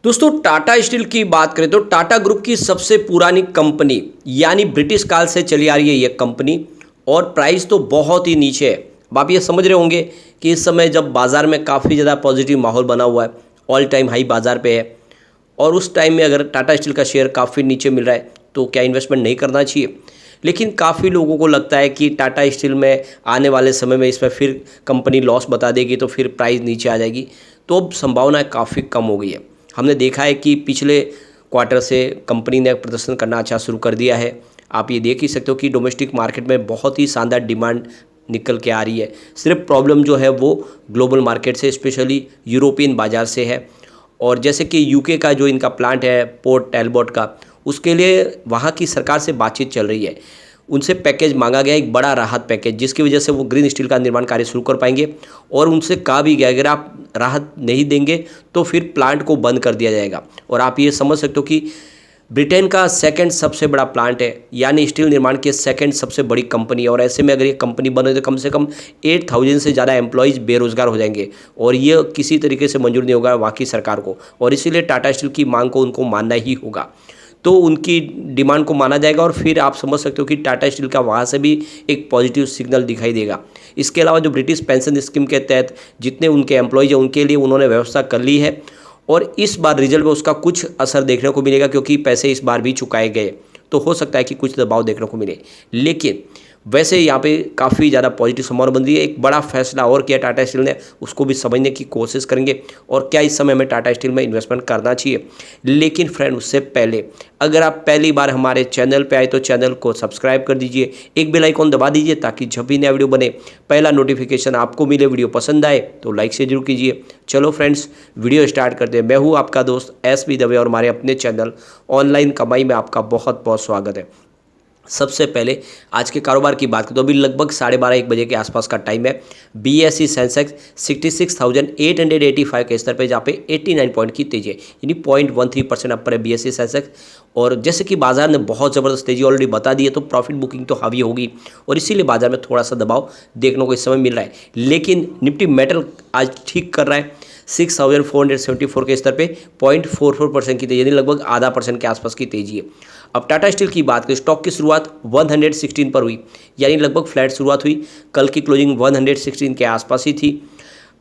दोस्तों टाटा स्टील की बात करें तो टाटा ग्रुप की सबसे पुरानी कंपनी यानी ब्रिटिश काल से चली आ रही है ये कंपनी। और प्राइस तो बहुत ही नीचे है। अब आप ये समझ रहे होंगे कि इस समय जब बाज़ार में काफ़ी ज़्यादा पॉजिटिव माहौल बना हुआ है, ऑल टाइम हाई बाज़ार पे है, और उस टाइम में अगर टाटा स्टील का शेयर काफ़ी नीचे मिल रहा है तो क्या इन्वेस्टमेंट नहीं करना चाहिए। लेकिन काफ़ी लोगों को लगता है कि टाटा स्टील में आने वाले समय में इसमें फिर कंपनी लॉस बता देगी तो फिर प्राइस नीचे आ जाएगी। तो अब संभावना काफ़ी कम हो गई है। हमने देखा है कि पिछले क्वार्टर से कंपनी ने प्रदर्शन करना अच्छा शुरू कर दिया है। आप ये देख ही सकते हो कि डोमेस्टिक मार्केट में बहुत ही शानदार डिमांड निकल के आ रही है। सिर्फ प्रॉब्लम जो है वो ग्लोबल मार्केट से, स्पेशली यूरोपियन बाज़ार से है। और जैसे कि यूके का जो इनका प्लांट है पोर्ट टैलबॉट का, उसके लिए वहाँ की सरकार से बातचीत चल रही है। उनसे पैकेज मांगा गया, एक बड़ा राहत पैकेज, जिसकी वजह से वो ग्रीन स्टील का निर्माण कार्य शुरू कर पाएंगे। और उनसे कहा भी गया अगर आप राहत नहीं देंगे तो फिर प्लांट को बंद कर दिया जाएगा। और आप ये समझ सकते हो कि ब्रिटेन का सेकंड सबसे बड़ा प्लांट है, यानी स्टील निर्माण की सेकंड सबसे बड़ी कंपनी है। और ऐसे में अगर ये कंपनी बंद हो तो कम से कम 8,000 से ज़्यादा एम्प्लॉयज़ बेरोजगार हो जाएंगे। और ये किसी तरीके से मंजूर नहीं होगा वहाँ की सरकार को, और इसीलिए टाटा स्टील की मांग को उनको मानना ही होगा। तो उनकी डिमांड को माना जाएगा और फिर आप समझ सकते हो कि टाटा स्टील का वहाँ से भी एक पॉजिटिव सिग्नल दिखाई देगा। इसके अलावा जो ब्रिटिश पेंशन स्कीम के तहत जितने उनके एम्प्लॉयज़ हैं उनके लिए उन्होंने व्यवस्था कर ली है। और इस बार रिजल्ट में उसका कुछ असर देखने को मिलेगा, क्योंकि पैसे इस बार भी चुकाए गए, तो हो सकता है कि कुछ दबाव देखने को मिले। लेकिन वैसे यहाँ पे काफ़ी ज़्यादा पॉजिटिव संभावना बन रही है। एक बड़ा फैसला और किया टाटा स्टील ने, उसको भी समझने की कोशिश करेंगे और क्या इस समय में टाटा स्टील में इन्वेस्टमेंट करना चाहिए। लेकिन फ्रेंड, उससे पहले अगर आप पहली बार हमारे चैनल पे आए तो चैनल को सब्सक्राइब कर दीजिए, एक बेल आइकॉन दबा दीजिए ताकि जब भी नया वीडियो बने पहला नोटिफिकेशन आपको मिले। वीडियो पसंद आए तो लाइक से जरूर कीजिए। चलो फ्रेंड्स, वीडियो स्टार्ट करते हैं। मैं हूँ आपका दोस्त एस.बी. दवे और हमारे अपने चैनल ऑनलाइन कमाई में आपका बहुत बहुत स्वागत है। सबसे पहले आज के कारोबार की बात करें तो अभी लगभग 12:30-1 बजे के आसपास का टाइम है। बीएसई सेंसेक्स 66,885 के स्तर पे, जहाँ पे 89 पॉइंट की तेजी है, यानी 0.13% अपर है बीएसई सेंसेक्स। और जैसे कि बाजार ने बहुत ज़बरदस्त तेजी ऑलरेडी बता दी है, तो प्रॉफिट बुकिंग तो हावी होगी और इसीलिए बाजार में थोड़ा सा दबाव देखने को इस समय मिल रहा है। लेकिन निफ्टी मेटल आज ठीक कर रहा है 6,474 के स्तर पे 0.44% की तेजी, यानी लगभग आधा परसेंट के आसपास की तेजी है। अब टाटा स्टील की बात करें, स्टॉक की शुरुआत 116 पर हुई, यानी लगभग फ्लैट शुरुआत हुई। कल की क्लोजिंग 116 के आसपास ही थी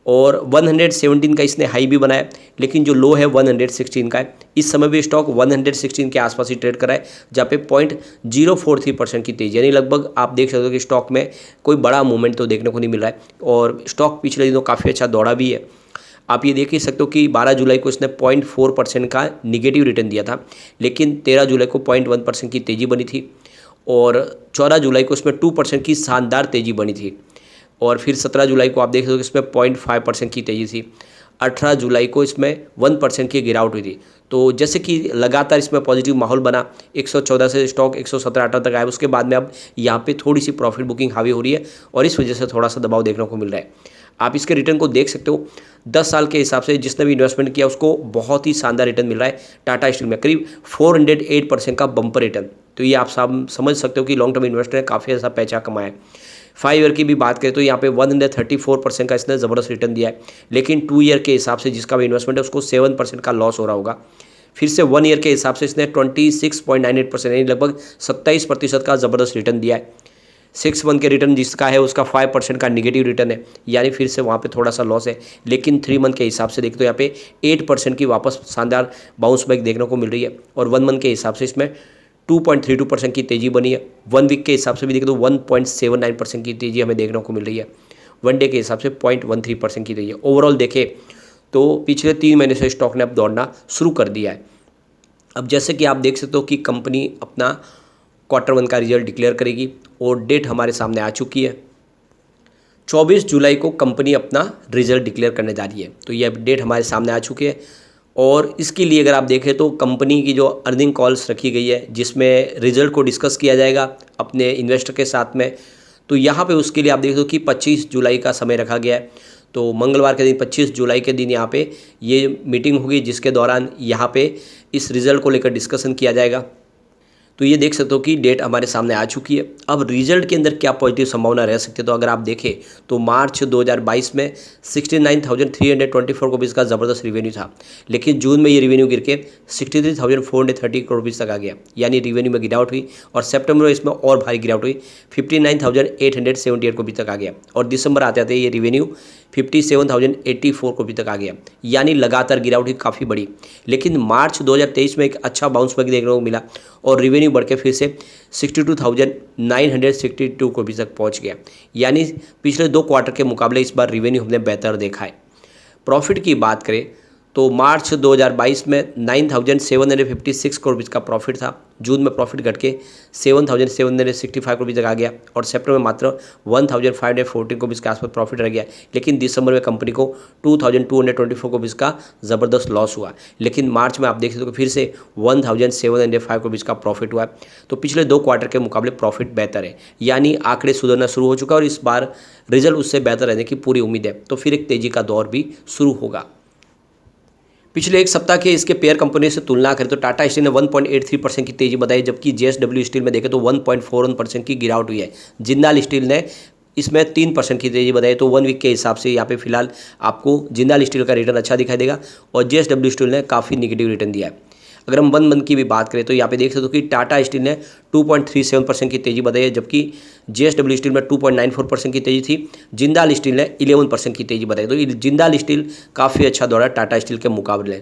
और 117 का इसने हाई भी बनाया, लेकिन जो लो है 116 का है। इस समय भी स्टॉक 116 के आसपास ही ट्रेड कर रहा है, जहाँ पे 0.043% की तेजी, यानी लगभग आप देख सकते हो कि स्टॉक में कोई बड़ा मूवमेंट तो देखने को नहीं मिल रहा है। और स्टॉक पिछले दिनों काफ़ी अच्छा दौड़ा भी है। आप ये देख ही सकते हो कि 12 जुलाई को इसने 0.4% का निगेटिव रिटर्न दिया था, लेकिन 13 जुलाई को 0.1% की तेज़ी बनी थी और 14 जुलाई को इसमें 2% की शानदार तेज़ी बनी थी। और फिर 17 जुलाई को आप देख सकते हो कि इसमें 0.5% की तेज़ी थी। 18 जुलाई को इसमें 1% की गिरावट हुई थी। तो जैसे कि लगातार इसमें पॉजिटिव माहौल बना, 114 से स्टॉक 117-18 तक आया। उसके बाद में अब यहाँ पे थोड़ी सी प्रॉफिट बुकिंग हावी हो रही है और इस वजह से थोड़ा सा दबाव देखने को मिल रहा है। आप इसके रिटर्न को देख सकते हो, 10 साल के हिसाब से जिसने भी इन्वेस्टमेंट किया उसको बहुत ही शानदार रिटर्न मिल रहा है। टाटा स्टील में करीब 408% का बम्पर रिटर्न। तो ये आप सब समझ सकते हो कि लॉन्ग टर्म इन्वेस्टर ने काफ़ी ऐसा पैसा कमाया है। 5 ईयर की भी बात करें तो यहाँ पे 134% का इसने ज़बरदस्त रिटर्न दिया है, लेकिन 2 ईयर के हिसाब से जिसका भी इन्वेस्टमेंट है उसको 7% का लॉस हो रहा होगा। फिर से 1 ईयर के हिसाब से इसने 26.98%, यानी लगभग 27% का ज़बरदस्त रिटर्न दिया है। 6 मंथ के रिटर्न जिसका है उसका 5% का निगेटिव रिटर्न है, यानी फिर से वहाँ पे थोड़ा सा लॉस है। लेकिन 3 मंथ के हिसाब से देखें तो यहाँ पे 8% की वापस शानदार बाउंस बैक देखने को मिल रही है। और 1 मंथ के हिसाब से इसमें 2.32% की तेज़ी बनी है। 1 वीक के हिसाब से भी देखें तो 1.79% की तेज़ी हमें देखने को मिल रही है। 1 डे के हिसाब से 0.13% की तेज़ी है। ओवरऑल देखें तो पिछले 3 महीने से स्टॉक ने अब दौड़ना शुरू कर दिया है। अब जैसे कि आप देख सकते हो कि कंपनी अपना Q1 का रिजल्ट डिक्लेयर करेगी और डेट हमारे सामने आ चुकी है। 24 जुलाई को कंपनी अपना रिजल्ट डिक्लेयर करने जा रही है, तो ये डेट हमारे सामने आ चुकी है। और इसके लिए अगर आप देखें तो कंपनी की जो अर्निंग कॉल्स रखी गई है, जिसमें रिजल्ट को डिस्कस किया जाएगा अपने इन्वेस्टर के साथ में, तो यहाँ पे उसके लिए आप देख दो कि 25 जुलाई का समय रखा गया है। तो मंगलवार के दिन 25 जुलाई के दिन यहाँ पे ये मीटिंग होगी, जिसके दौरान यहाँ पे इस रिज़ल्ट को लेकर डिस्कशन किया जाएगा। तो ये देख सकते हो कि डेट हमारे सामने आ चुकी है। अब रिजल्ट के अंदर क्या पॉजिटिव संभावना रह सकती है, तो अगर आप देखें तो मार्च 2022 में 69,324 करोड़ रुपीज़ का ज़बरदस्त रिवेन्यू था, लेकिन जून में ये रिवेन्यू गिर के 63,430 करोड़ रुपीज़ तक आ गया, यानी रिवेन्यू में गिरावट हुई। और सितंबर में इसमें और भारी गिरावट हुई, 59,878 करोड़ तक आ गया। और दिसंबर आते आते ये रिवेन्यू 57,084 करोड़ रुपये तक आ गया, यानी लगातार गिरावट हुई काफ़ी बड़ी। लेकिन मार्च 2023 में एक अच्छा बाउंस बैक देखने को मिला और रिवेन्यू बढ़ के फिर से 62,962 करोड़ रुपये तक पहुंच गया, यानी पिछले 2 क्वार्टर के मुकाबले इस बार रिवेन्यू हमने बेहतर देखा है। प्रॉफिट की बात करें तो मार्च 2022 में 9,756 करोड़ रुपये का प्रॉफिट था, जून में प्रॉफिट घट के 7,765 करोड़ रुपये तक आ गया और सितंबर में मात्र 1,514 करोड़ रुपये के आसपास प्रॉफिट रह गया। लेकिन दिसंबर में कंपनी को 2,224 करोड़ रुपये का ज़बरदस्त लॉस हुआ, लेकिन मार्च में आप देख सकते हो कि फिर से 1,705 करोड़ रुपये का प्रॉफिट हुआ। तो पिछले 2 क्वार्टर के मुकाबले प्रॉफिट बेहतर है, यानी आंकड़े सुधरना शुरू हो चुका है और इस बार रिजल्ट उससे बेहतर रहने की पूरी उम्मीद है। तो फिर एक तेज़ी का दौर भी शुरू होगा। पिछले एक सप्ताह के इसके पेयर कंपनी से तुलना करें तो टाटा स्टील ने 1.83% की तेजी बताई, जबकि जेएसडब्ल्यू स्टील में देखें तो 1.41% की गिरावट हुई है। जिंदाल स्टील ने इसमें 3% की तेजी बताई। तो 1 वीक के हिसाब से यहाँ पे फिलहाल आपको जिंदाल स्टील का रिटर्न अच्छा दिखाई देगा और जेएसडब्ल्यू स्टील ने काफ़ी निगेटिव रिटर्न दिया है। अगर हम 1 मंथ की भी बात करें तो यहाँ पे देख सकते हो कि टाटा स्टील ने 2.37% की तेजी बताई है, जबकि जेएसडब्ल्यू स्टील में 2.94% की तेजी थी। जिंदाल स्टील ने 11% की तेजी बताई। तो जिंदाल स्टील काफ़ी अच्छा दौड़ा टाटा स्टील के मुकाबले।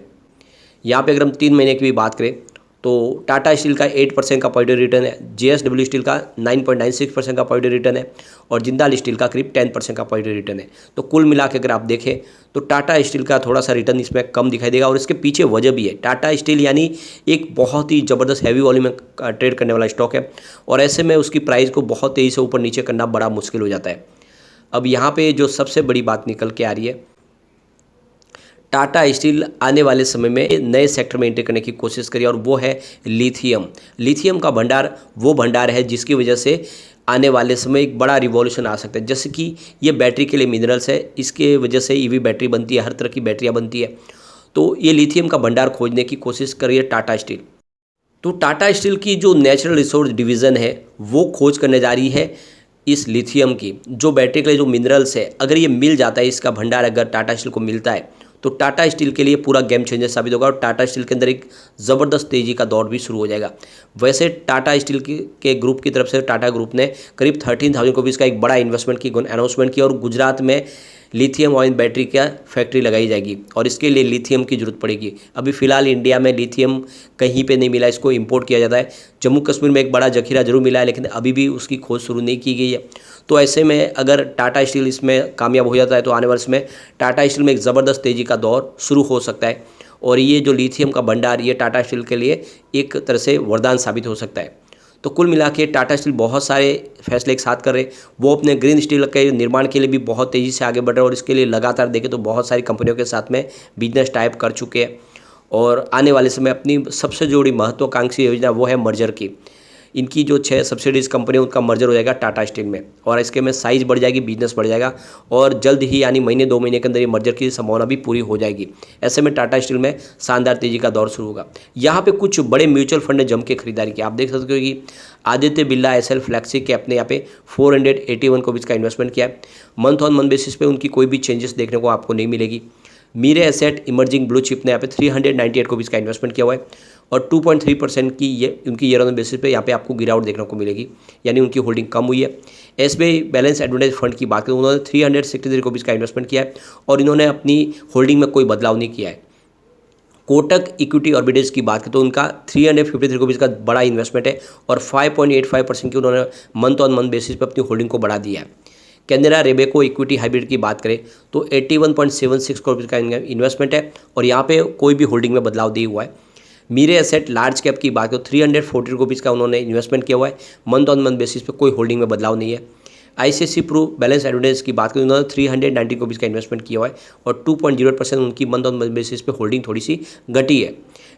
यहाँ पे अगर हम 3 महीने की भी बात करें तो टाटा स्टील का 8% का पॉजिटिव रिटर्न है, जेएसडब्ल्यू स्टील का 9.96% का पॉजिटिव रिटर्न है और जिंदाल स्टील का करीब 10% का पॉजिटिव रिटर्न है। तो कुल मिला के अगर आप देखें तो टाटा स्टील का थोड़ा सा रिटर्न इसमें कम दिखाई देगा और इसके पीछे वजह भी है। टाटा स्टील यानी एक बहुत ही ज़बरदस्त हैवी वॉल्यूम में ट्रेड करने वाला स्टॉक है और ऐसे में उसकी प्राइस को बहुत तेज़ी से ऊपर नीचे करना बड़ा मुश्किल हो जाता है। अब यहाँ पर जो सबसे बड़ी बात निकल के आ रही है, टाटा स्टील आने वाले समय में नए सेक्टर में एंटर करने की कोशिश करी और वो है लिथियम। लिथियम का भंडार वो भंडार है जिसकी वजह से आने वाले समय एक बड़ा रिवॉल्यूशन आ सकता है। जैसे कि ये बैटरी के लिए मिनरल्स है, इसके वजह से ईवी बैटरी बनती है, हर तरह की बैटरियाँ बनती है। तो ये लिथियम का भंडार खोजने की कोशिश कर रही है टाटा स्टील। तो टाटा स्टील की जो नेचुरल रिसोर्स डिवीज़न है वो खोज करने जा रही है इस लिथियम की, जो बैटरी के लिए जो मिनरल्स है, अगर ये मिल जाता है, इसका भंडार अगर टाटा स्टील को मिलता है तो टाटा स्टील के लिए पूरा गेम चेंजर साबित होगा और टाटा स्टील के अंदर एक ज़बरदस्त तेज़ी का दौर भी शुरू हो जाएगा। वैसे टाटा स्टील के ग्रुप की तरफ से टाटा ग्रुप ने करीब 13,000 करोड़ का एक बड़ा इन्वेस्टमेंट की अनाउंसमेंट किया और गुजरात में लिथियम आयन बैटरी का फैक्ट्री लगाई जाएगी और इसके लिए लिथियम की ज़रूरत पड़ेगी। अभी फ़िलहाल इंडिया में लिथियम कहीं पे नहीं मिला, इसको इंपोर्ट किया जाता है। जम्मू कश्मीर में एक बड़ा जखीरा जरूर मिला है, लेकिन अभी भी उसकी खोज शुरू नहीं की गई है। तो ऐसे में अगर टाटा स्टील इसमें कामयाब हो जाता है तो आने वाले समय टाटा स्टील में एक ज़बरदस्त तेज़ी का दौर शुरू हो सकता है और ये जो लिथियम का भंडार, ये टाटा स्टील के लिए एक तरह से वरदान साबित हो सकता है। तो कुल मिला के टाटा स्टील बहुत सारे फैसले एक साथ कर रहे हैं। वो अपने ग्रीन स्टील के निर्माण के लिए भी बहुत तेज़ी से आगे बढ़ रहे हैं और इसके लिए लगातार देखें तो बहुत सारी कंपनियों के साथ में बिजनेस टाइप कर चुके हैं और आने वाले समय अपनी सबसे जो बड़ी महत्वाकांक्षी योजना वो है मर्जर की। इनकी जो 6 सब्सिडीज कंपनी उनका मर्जर हो जाएगा टाटा स्टील में और इसके में साइज़ बढ़ जाएगी, बिजनेस बढ़ जाएगा और जल्द ही यानी महीने 2 महीने के अंदर ये मर्जर की संभावना भी पूरी हो जाएगी। ऐसे में टाटा स्टील में शानदार तेज़ी का दौर शुरू होगा। यहाँ पे कुछ बड़े म्यूचुअल फंड ने जम के खरीदारी की। आप देख सकते हो कि Aditya Birla SL flexi cap ने यहाँ पे 481 करोड़ का इन्वेस्टमेंट किया है। मंथ ऑन मंथ बेसिस पे उनकी कोई भी चेंजेस देखने को आपको नहीं मिलेगी। मीरे एसेट इमर्जिंग ब्लू चिप ने यहाँ पे 398 करोड़ का इन्वेस्टमेंट किया हुआ है और 2.3% की ये उनकी ईयर ऑन बेसिस पे यहाँ पे आपको गिरावट देखने को मिलेगी, यानी उनकी होल्डिंग कम हुई है। एसबीआई बैलेंस एडवांटेज फंड की बात करें, उन्होंने 363 करोड़ का इन्वेस्टमेंट किया है और इन्होंने अपनी होल्डिंग में कोई बदलाव नहीं किया है। कोटक इक्विटी ऑर्बिटेज की बात करें तो उनका 353 करोड़ का बड़ा इन्वेस्टमेंट है और 5.85% की उन्होंने मंथ ऑन मंथ बेसिस पे अपनी होल्डिंग को बढ़ा दिया है। कैनरा रेबेको इक्विटी हाइब्रिड की बात करें तो 81.76 करोड़ का इन्वेस्टमेंट है और यहाँ पे कोई भी होल्डिंग में बदलाव नहीं हुआ है। मीरे एसेट लार्ज कैप की बात करें तो 340 करोड़ का उन्होंने इन्वेस्टमेंट किया हुआ है, मंथ ऑन मंथ बेसिस पे कोई होल्डिंग में बदलाव नहीं है। आईसीआईसी प्रू बैलेंस एडवांटेज की बात करें उन्होंने 390 करोड़ का इन्वेस्टमेंट किया हुआ है और 2.0% उनकी मंथ ऑन मंथ बेसिस पे होल्डिंग थोड़ी सी घटी है।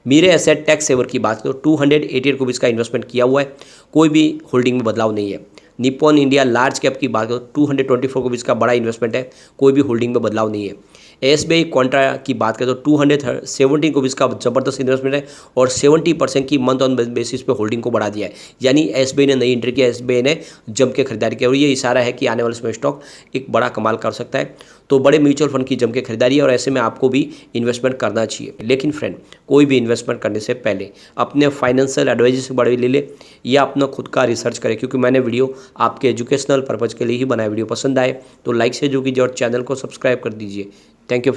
मीरे एसेट टैक्स सेवर की बात करें तो 288 करोड़ का इन्वेस्टमेंट किया हुआ है, कोई भी होल्डिंग में बदलाव नहीं है। निप्पॉन इंडिया लार्ज कैप की बात करें तो 224 करोड़ का बड़ा इन्वेस्टमेंट है, कोई भी होल्डिंग में बदलाव नहीं है। एसबीआई क्वांटा की बात करें तो 217 रुपीज़ का ज़बरदस्त इन्वेस्टमेंट है और 70% की मंथ ऑन बेसिस पे होल्डिंग को बढ़ा दिया है। यानी एसबीआई ने नई एंट्री किया, एसबीआई ने जम के खरीदारी की और ये इशारा है कि आने वाले समय स्टॉक एक बड़ा कमाल कर सकता है। तो बड़े म्यूचुअल फंड की जम के खरीदारी है और ऐसे में आपको भी इन्वेस्टमेंट करना चाहिए। लेकिन फ्रेंड, कोई भी इन्वेस्टमेंट करने से पहले अपने फाइनेंशियल एडवाइजर से बड़े ले ले या अपना खुद का रिसर्च करें, क्योंकि मैंने वीडियो आपके एजुकेशनल पर्पज़ के लिए ही बनाया। वीडियो पसंद आए तो लाइक से जो कीजिए और चैनल को सब्सक्राइब कर दीजिए। Thank you.